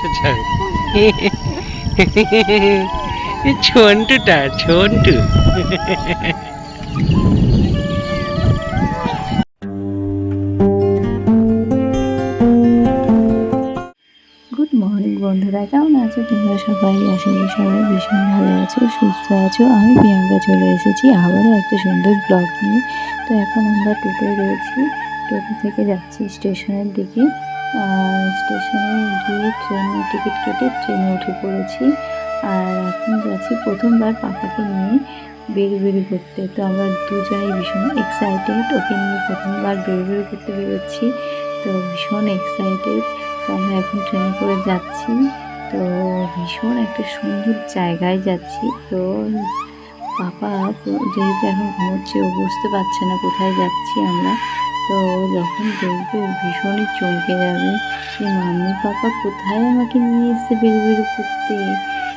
বসেছে ঝন্টুটা Jhantu. Good morning বন্ধুরা, কেমন আছো তোমরা সবাই? আশা করি সবাই ভীষণ ভালো আছো, সুস্থ আছো। আমি প্রিয়াঙ্কা চলে এসেছি আবারও একটা সুন্দর ব্লগ নিয়ে। তো এখন আমরা টোটোয় রয়েছি, টোটো থেকে যাচ্ছি স্টেশনের দিকে। স্টেশনে গিয়ে ট্রেনের টিকিট কেটে ট্রেনে উঠে পড়েছি। আর এখন যাচ্ছি প্রথমবার পাপাকে নিয়ে বেরু করতে। তো আমরা দুজনেই ভীষণ এক্সাইটেড, ওকে নিয়ে প্রথমবার বেরু করতে বেরোচ্ছি। তো ভীষণ এক্সাইটেড। তো আমরা এখন ট্রেনে করে যাচ্ছি। তো ভীষণ একটা সুন্দর জায়গায় যাচ্ছি। তো পাপা যেহেতু এখন ঘুমোচ্ছে, ও বুঝতে পারছে না কোথায় যাচ্ছি আমরা। তো যখন দেখবে ভীষণই চমকে যাবে যে মাম্মি পাপা কোথায় আমাকে নিয়ে এসে বেরু করতে।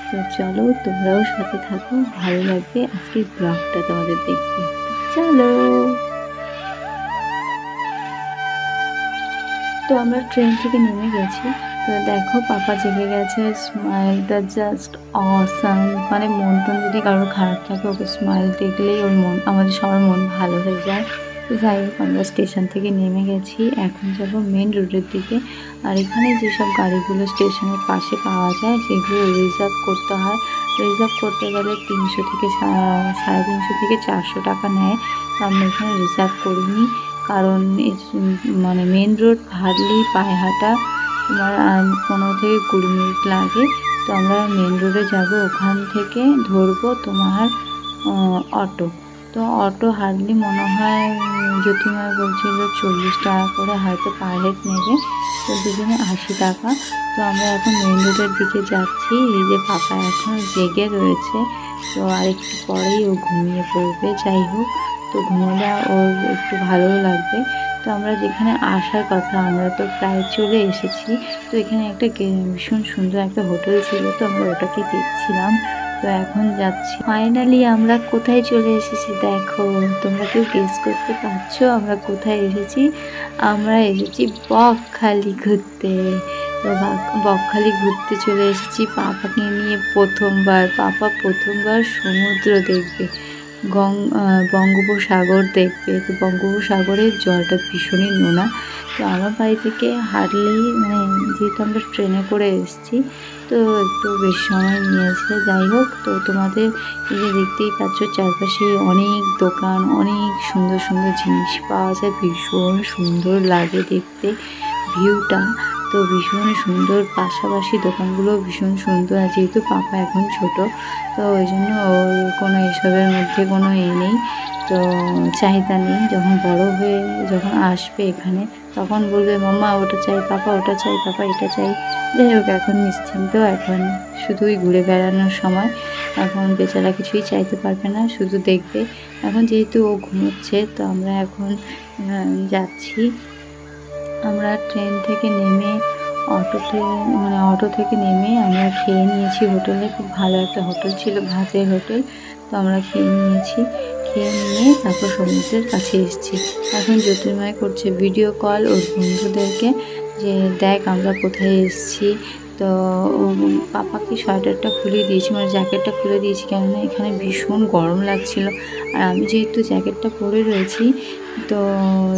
তো চলো, তোমরাও সাথে থাকো, ভালো লাগবে আজকের ব্লগটা তোমাদের দেখতে। চলো। তো আমরা ট্রেন থেকে নেমে গেছি। তো দেখো পাপা জেগে গেছে, স্মাইলটা জাস্ট অসাম। মানে মন টন যদি কারোর খারাপ থাকে, ওকে স্মাইল দেখলেই ওর মন, আমাদের সবার মন ভালো হয়ে যায়। তো যাই হোক, আমরা স্টেশন থেকে নেমে গেছি, এখন যাবো মেন রোডের দিকে। আর এখানে যেসব গাড়িগুলো স্টেশনের পাশে পাওয়া যায় সেগুলো রিজার্ভ করতে হয়। রিজার্ভ করতে গেলে 300 থেকে 350 থেকে 400 টাকা নেয়। তো আমরা এখানে রিজার্ভ করিনি, কারণ মানে মেন রোড হাঁটলেই পায়ে হাঁটা তোমার 15 থেকে 20 মিনিট লাগে। তো আমরা মেন রোডে যাব, ওখান থেকে ধরবো তোমার অটো। তো অটো হার্ডলি মনে হয় জ্যোতির্ময় বলছিল 40 টাকা করে হয়তো পার হেড নেবে। তো দুজনে 80 টাকা। তো আমরা এখন মেন রোডের দিকে যাচ্ছি। এই যে পাপা এখন জেগে রয়েছে, তো আরেকটু পরেই ও ঘুমিয়ে পড়বে। যাই হোক, তো ঘুমোলে ওর একটু ভালোও লাগবে। তো আমরা যেখানে আসার কথা, আমরা তো প্রায় চলে এসেছি। তো এখানে একটা ভীষণ সুন্দর একটা হোটেল ছিল, তো আমরা ওটাকে দেখছিলাম। তো এখন যাচ্ছি। ফাইনালি আমরা কোথায় চলে এসেছি দেখো। তোমরা কেউ গেস করতে পারছো আমরা কোথায় এসেছি? আমরা এসেছি বকখালি ঘুরতে। তো বকখালি ঘুরতে চলে এসেছি পাপাকে নিয়ে প্রথমবার। পাপা প্রথমবার সমুদ্র দেখবে, বঙ্গোপসাগর দেখবে। তো বঙ্গোপসাগরের জলটা ভীষণই নোনা। তো আমার বাড়ি থেকে হাঁটলেই, মানে যেহেতু আমরা ট্রেনে করে এসেছি, তো একটু বেশি সময় নিয়েছে। যাই হোক, তো তোমাদের এই যে দেখতেই পাচ্ছ চারপাশে অনেক দোকান, অনেক সুন্দর সুন্দর জিনিস পাওয়া যায়। ভীষণ সুন্দর লাগে দেখতে ভিউটা, তো ভীষণ সুন্দর। পাশাপাশি দোকানগুলো ভীষণ সুন্দর। আর যেহেতু পাপা এখন ছোট, তো ওই জন্য ওর কোনো এসবের মধ্যে কোনো নেই, তো চাহিদা নেই। যখন বড় হয়ে যখন আসবে এখানে, তখন বলবে মাম্মা ওটা চাই, পাপা ওটা চাই, পাপা এটা চাই। যাই হোক, এখন নিশ্চিন্ত, এখন শুধুই ঘুরে বেড়ানোর সময়। এখন বেচারা কিছুই চাইতে পারবে না, শুধু দেখবে। এখন যেহেতু ও ঘুমোচ্ছে, তো আমরা এখন যাচ্ছি। আমরা ট্রেন থেকে নেমে অটো থেকে নেমে আমরা খেয়ে নিয়েছি হোটেলে। খুব ভালো একটা হোটেল ছিল, ভাতের হোটেল। তো আমরা খেয়ে নিয়ে তারপর সমুদ্রের কাছে এসেছি। এখন জ্যোতির্ময় করছে ভিডিও কল ওর বন্ধুদেরকে, যে দেখ আমরা কোথায় এসেছি। তো পাপাকে সোয়েটারটা খুলে দিয়েছি, মানে জ্যাকেটটা খুলে দিয়েছি, কেননা এখানে ভীষণ গরম লাগছিল। আর আমি যেহেতু জ্যাকেটটা পরে রয়েছি, তো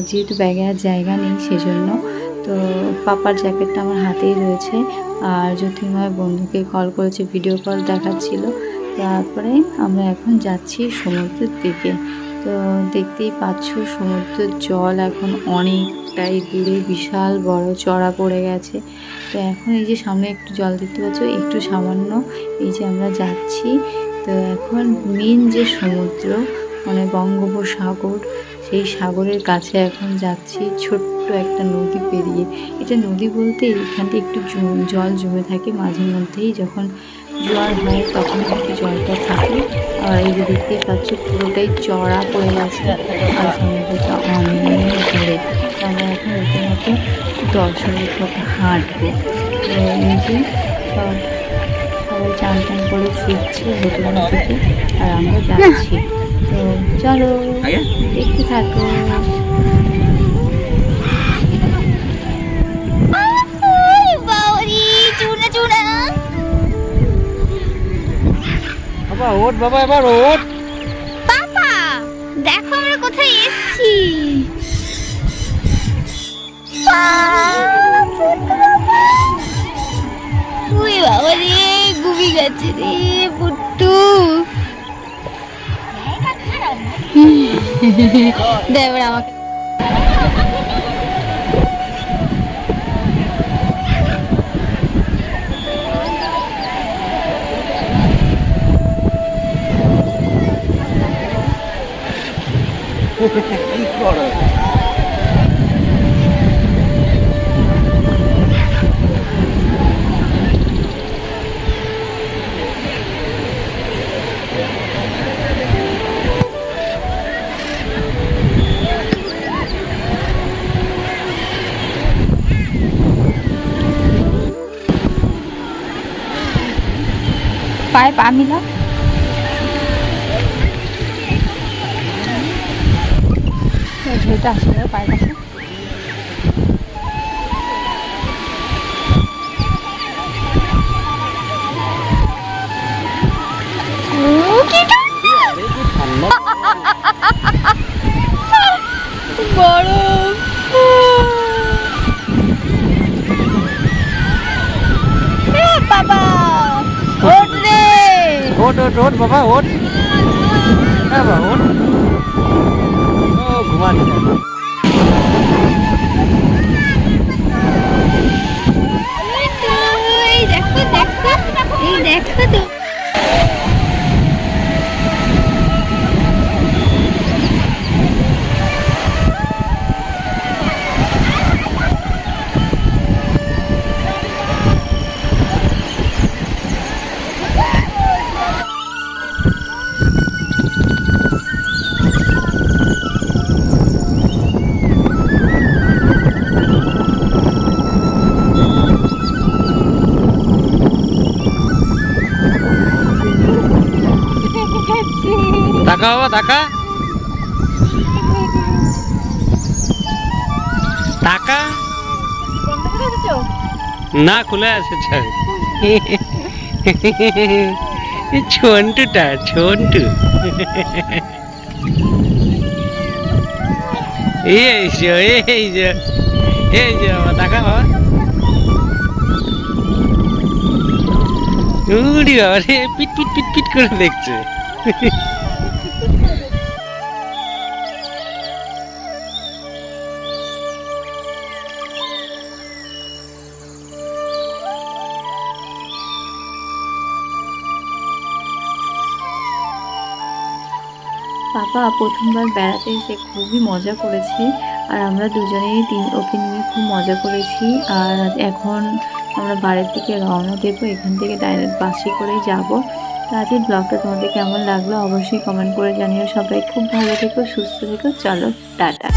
যেহেতু ব্যাগে আর জায়গা নেই সেজন্য, তো পাপার জ্যাকেটটা আমার হাতেই রয়েছে। আর জ্যোতির্ময় বন্ধুকে কল করেছে, ভিডিও কল দেখাচ্ছিল। তারপরে আমরা এখন যাচ্ছি সমুদ্রের দিকে। তো দেখতেই পাচ্ছ সমুদ্রের জল এখন অনেকটাই দূরে, বিশাল বড় চড়া পড়ে গেছে। তো এখন এই যে সামনে একটু জল দেখতে পাচ্ছ, একটু সামান্য, এই যে আমরা যাচ্ছি। তো এখন মেন যে সমুদ্র, মানে বঙ্গোপসাগর, সেই সাগরের কাছে এখন যাচ্ছি, ছোট্ট একটা নদী পেরিয়ে। এটা নদী বলতে এখানটা একটু জল জমে থাকে মাঝে মধ্যেই, যখন জোয়ার হয় তখন একটু জলটা থাকে। আর এই যে দেখতেই পাচ্ছ পুরোটাই চড়া পড়ে গেছে, আর সমুদ্রটা অনেক দূরে। আমরা এখন রীতিমতো দর্শনের পথে হাঁটবো। তো এই যে সবাই চান টান করে ফিরছে হোটেলের দিকে, আর আমরা যাচ্ছি। তো চলো দেখতে থাকো। বাবা ওঠ বাবা, এবার ওঠ। পাপা দেখো আমরা কোথায় এসেছি। ওই বাবা রে, ঘুমিয়ে গেছে রে পুট্টু। দেখ আমাকে কি করো? পায়ে পা মিলা। ঝুলটা আসলে পায়ের কাছে। বড় বাবা ওঠ রে। ওঠ ওঠ ওঠ বাবা ওঠ, বাবা ওঠ। ও ঘুমাচ্ছে। এই দেখো দেখো, এই দেখো তো। তাকা বাবা তাকা, তাকা। না খুলে আছে ছাড়। ছন্টুটা ছন্টু। এই যে এই যে এই যে বাবা তাকা বাবা। উড়ি বাবা রে, পিট পিট পিট পিট করে দেখছে। পাপা প্রথমবার বেড়াতে এসে খুবই মজা করেছে, আর আমরা দুজনেই ওকে নিয়ে খুব মজা করেছি। আর এখন আমরা বাড়ির দিকে রওনা দেবো, এখান থেকে ডাইরেক্ট বাসে করেই যাব। তো আজকের ব্লগটা তোমাদের কেমন লাগলো অবশ্যই কমেন্ট করে জানিও। সবাই খুব ভালো থেকো, সুস্থ থেকো। চলো টাটা।